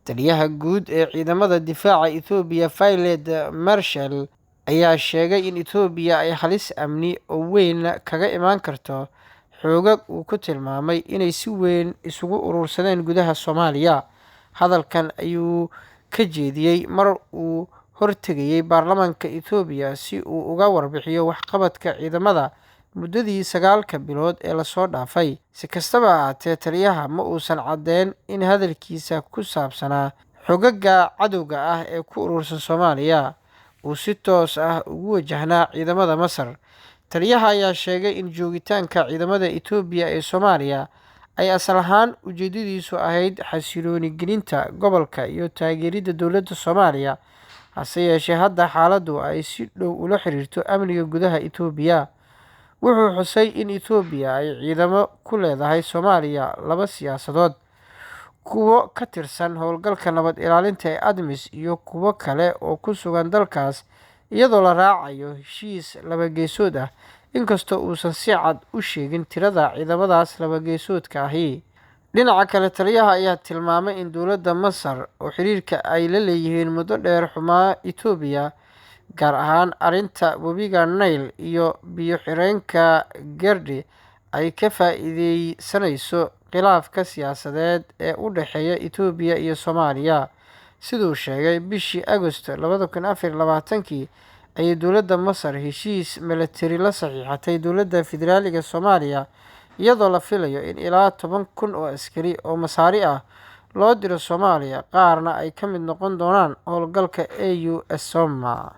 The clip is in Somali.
Taliyaha guud ee ciidamada difaaca Itoobiya Field Marshal ayaa sheegay in Itoobiya ay halis amni oo weyn kaga imaan karto xoogag uu ku tilmaamay inay si weyn isugu urursadeen gudaha Soomaaliya. Hadalkan ayuu ka jeediyay mar uu hortegayay baarlamaanka Itoobiya si uu uga warbixiyo waxqabadka ciidamada muddadii 9 bilood ee lasoo dhaafay. Si kastaba ha ahaatee, taliyaha ma uusan caddeyn in hadalkiisa ku saabsanaa xoogagga cadowga ah ee ku urursan Soomaaliya uu si toos ah ugu wajahnaa ciidamada Masar. Taliyaha ayaa sheegay in joogitaanka ciidamada Itoobiya ee Soomaaliya ay asal ahaan ujeedadiisu ahayd xasillooni gelinta gobolka iyo taageeridda dowladda Soomaaliya, hase yeeshee hadda xaaladdu ay si dhow ula xiriirto amniga gudaha Itoobiya. Wuxuu xusay in Itoobiya ay ciidamo ku leedahay Soomaaliya 2 siyaasadood: kuwo ka tirsan howlgalka nabad ilaalinta ee ADMIS iyo kuwo kale oo ku sugan dalkaas iyadoo la raacayo heshiis laba-geesood ah, inkastoo uusan si cad u sheegin tirada ciidamadaas laba-geesoodka ahi. Dhinaca kale, taliyaha ayaa tilmaamay in dowladda Masar oo xiriirka ay la leeyihiin muddo dheer xumaa Itoobiya, gaar ahaan arrinta webiga Nile iyo biyo-xireenka Gerde, ay ka faa'iideysanayso khilaafka siyaasadeed ee u dhexeeya Itoobiya iyo Soomaaliya. Siduu sheegay, bishii Agoosto 2024 ayay dowladda Masar heshiis milatari la saxiixatay dowladda federaaliga Soomaaliya, iyadoo la filayo in ilaa 10,000 oo askari oo Masaari ah loo diro Soomaaliya, qaarna ay ka mid noqon doonaan howlgalka AUSOMA.